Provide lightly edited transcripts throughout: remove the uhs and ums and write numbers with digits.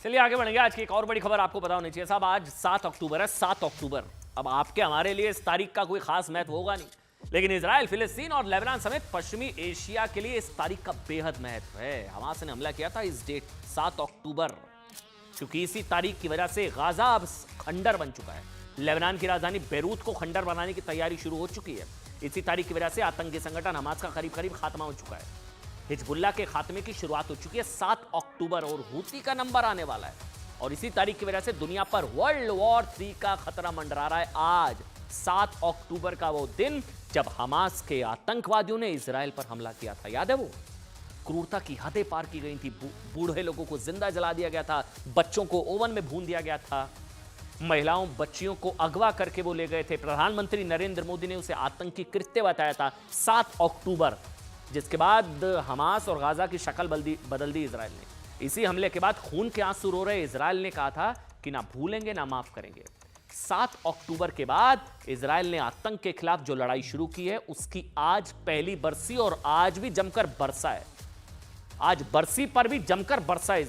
चलिए आगे बढ़ेंगे। आज की एक और बड़ी खबर आपको पता होनी चाहिए साहब। आज 7 अक्टूबर है। 7 अक्टूबर, अब आपके हमारे लिए इस तारीख का कोई खास महत्व होगा नहीं, लेकिन इजराइल, फिलिस्तीन और लेबनान समेत पश्चिमी एशिया के लिए इस तारीख का बेहद महत्व है। हमास ने हमला किया था इस डेट 7 अक्टूबर, क्योंकि इसी तारीख की वजह से गाजा अब खंडर बन चुका है। लेबनान की राजधानी बेरूत को खंडर बनाने की तैयारी शुरू हो चुकी है। इसी तारीख की वजह से आतंकी संगठन हमास का करीब करीब खात्मा हो चुका है। हिजबुल्लाह के खात्मे की शुरुआत हो चुकी है 7 अक्टूबर, और हूती का नंबर आने वाला है। और इसी तारीख की वजह से दुनिया पर वर्ल्ड वॉर 3 का खतरा मंडरा रहा है। आज 7 अक्टूबर का वो दिन जब हमास के आतंकवादियों ने इजराइल पर हमला किया था। याद है वो क्रूरता की हदें पार की गई थी। बूढ़े लोगों को जिंदा जला दिया गया था, बच्चों को ओवन में भून दिया गया था, महिलाओं बच्चियों को अगवा करके वो ले गए थे। प्रधानमंत्री नरेंद्र मोदी ने उसे आतंकी कृत्य बताया था 7 अक्टूबर, जिसके बाद हमास और गाजा की शक्ल बदल दी इजराइल ने। इसी हमले के बाद खून के आंसू रो रहे इजराइल ने कहा था कि ना भूलेंगे ना माफ करेंगे। 7 अक्टूबर के बाद इजराइल ने आतंक के खिलाफ जो लड़ाई शुरू की है उसकी आज पहली बरसी, और आज भी जमकर बरसा है। आज बरसी पर भी जमकर बरसा है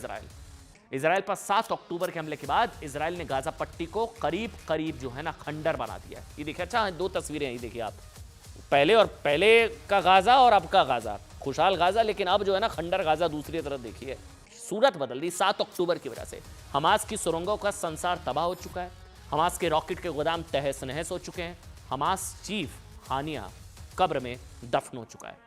इजराइल पर। 7 अक्टूबर के हमले के बाद इजराइल ने गाजा पट्टी को करीब करीब जो है ना खंडर बना दिया। ये देखिए, अच्छा 2 तस्वीरें हैं, ये देखिए आप, पहले का गाजा और अब का गाजा, खुशहाल गाजा, लेकिन अब जो है ना खंडर गाजा दूसरी तरफ देखिए। सूरत बदल दी 7 अक्टूबर की वजह से। हमास की सुरंगों का संसार तबाह हो चुका है। हमास के रॉकेट के गोदाम तहस नहस हो चुके हैं। हमास चीफ हानिया कब्र में दफन हो चुका है।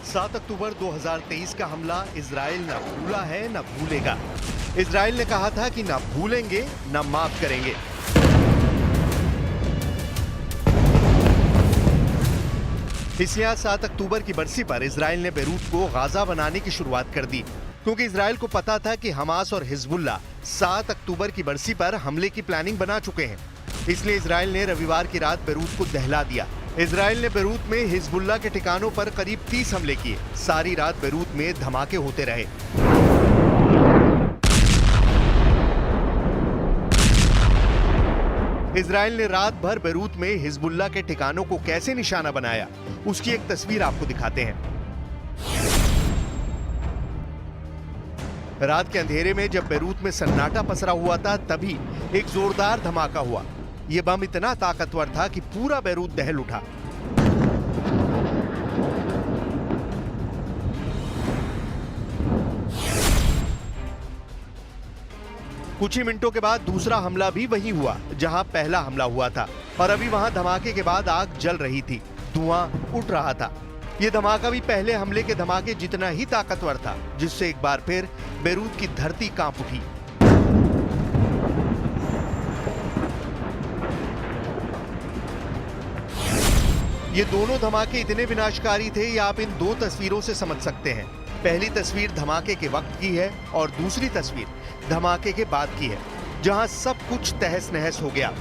सात अक्टूबर 2023 का हमला इजराइल न भूला है न भूलेगा। इजराइल ने कहा था कि न भूलेंगे न माफ करेंगे। इस यहाँ 7 अक्टूबर की बरसी पर इजराइल ने बेरूत को गाजा बनाने की शुरुआत कर दी, क्योंकि इजराइल को पता था कि हमास और हिजबुल्लाह 7 अक्टूबर की बरसी पर हमले की प्लानिंग बना चुके हैं। इसलिए इजराइल ने रविवार की रात बेरूत को दहला दिया। इजराइल ने बेरूत में हिजबुल्लाह के ठिकानों पर करीब 30 हमले किए। सारी रात बेरूत में धमाके होते रहे। इजराइल ने रात भर बेरूत में हिजबुल्लाह के ठिकानों को कैसे निशाना बनाया, उसकी एक तस्वीर आपको दिखाते हैं। रात के अंधेरे में जब बेरूत में सन्नाटा पसरा हुआ था, तभी एक जोरदार धमाका हुआ। यह बम इतना ताकतवर था कि पूरा बेरूत दहल उठा। कुछ ही मिनटों के बाद दूसरा हमला भी वहीं हुआ जहां पहला हमला हुआ था, और अभी वहां धमाके के बाद आग जल रही थी, धुआं उठ रहा था। यह धमाका भी पहले हमले के धमाके जितना ही ताकतवर था, जिससे एक बार फिर बेरूत की धरती कांप उठी। ये दोनों धमाके इतने विनाशकारी थे, ये आप इन 2 तस्वीरों से समझ सकते हैं। पहली तस्वीर धमाके के वक्त की है और दूसरी तस्वीर धमाके के बाद की है, जहां सब कुछ तहस नहस हो गया।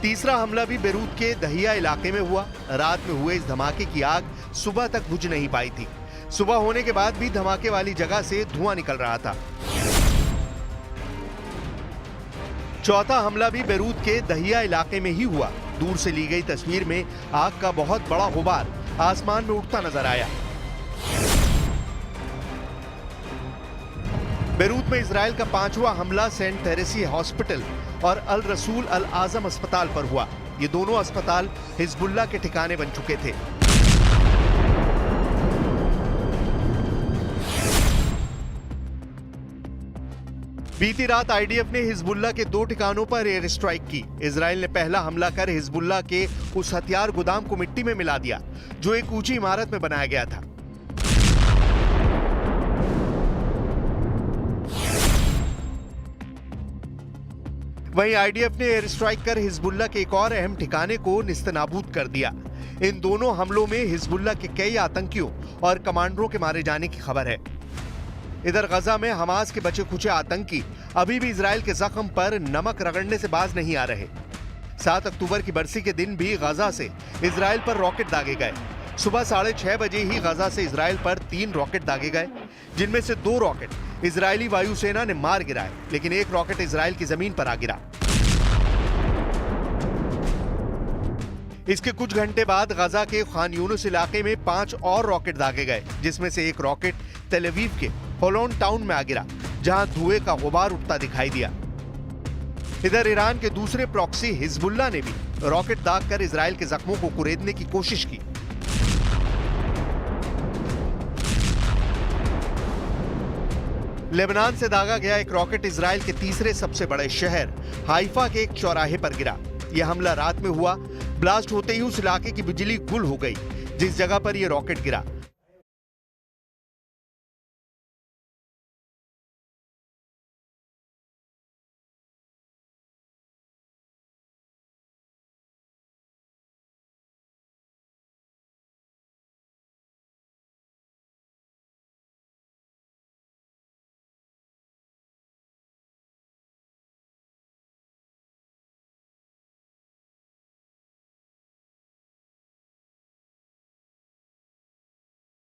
तीसरा हमला भी बेरूत के दहिया इलाके में हुआ। रात में हुए इस धमाके की आग सुबह तक बुझ नहीं पाई थी। सुबह होने के बाद भी धमाके वाली जगह से धुआं निकल रहा था। चौथा हमला भी बेरूत के दहिया इलाके में ही हुआ। दूर से ली गई तस्वीर में आग का बहुत बड़ा गुबार आसमान में उठता नजर आया। बेरूत में इजराइल का 5वां हमला सेंट थेरेसी हॉस्पिटल और अल रसूल अल आजम अस्पताल पर हुआ। ये दोनों अस्पताल हिजबुल्लाह के ठिकाने बन चुके थे। बीती रात आईडीएफ ने हिजबुल्लाह के 2 ठिकानों पर एयर स्ट्राइक की। इजराइल ने पहला हमला कर हिजबुल्लाह के उस हथियार गोदाम को मिट्टी में मिला दिया, जो एक ऊंची इमारत में बनाया गया था। वहीं आईडीएफ ने एयर स्ट्राइक कर हिजबुल्लाह के एक और अहम ठिकाने को निस्तनाबूद कर दिया। इन दोनों हमलों में हिजबुल्लाह के कई आतंकियों और कमांडरों के मारे जाने की खबर है। इधर गजा में हमास के बचे खुचे आतंकी अभी भी इजराइल के जख्म पर नमक रगड़ने से बाज नहीं आ रहे। 7 अक्टूबर की बरसी के दिन भी गाजा से इजराइल पर रॉकेट दागे गए। सुबह 6:30 बजे ही गाजा से इजराइल पर 3 रॉकेट दागे गए, जिनमें से 2 रॉकेट इजरायली वायुसेना ने मार गिराए, लेकिन एक रॉकेट इजराइल की जमीन पर आ गिरा। इसके कुछ घंटे बाद गाजा के खान यूनुस इलाके में 5 और रॉकेट दागे गए, जिसमें से एक रॉकेट तेल अवीव के होलोन टाउन में आ गिरा, जहां धुएं का गुबार उठता दिखाई दिया। इधर ईरान के दूसरे प्रॉक्सी हिजबुल्लाह ने भी रॉकेट दागकर इजराइल के जख्मों को कुरेदने की कोशिश की। लेबनान से दागा गया एक रॉकेट इजराइल के तीसरे सबसे बड़े शहर हाइफा के एक चौराहे पर गिरा। यह हमला रात में हुआ। ब्लास्ट होते ही उस इलाके की बिजली गुल हो गई जिस जगह पर यह रॉकेट गिरा।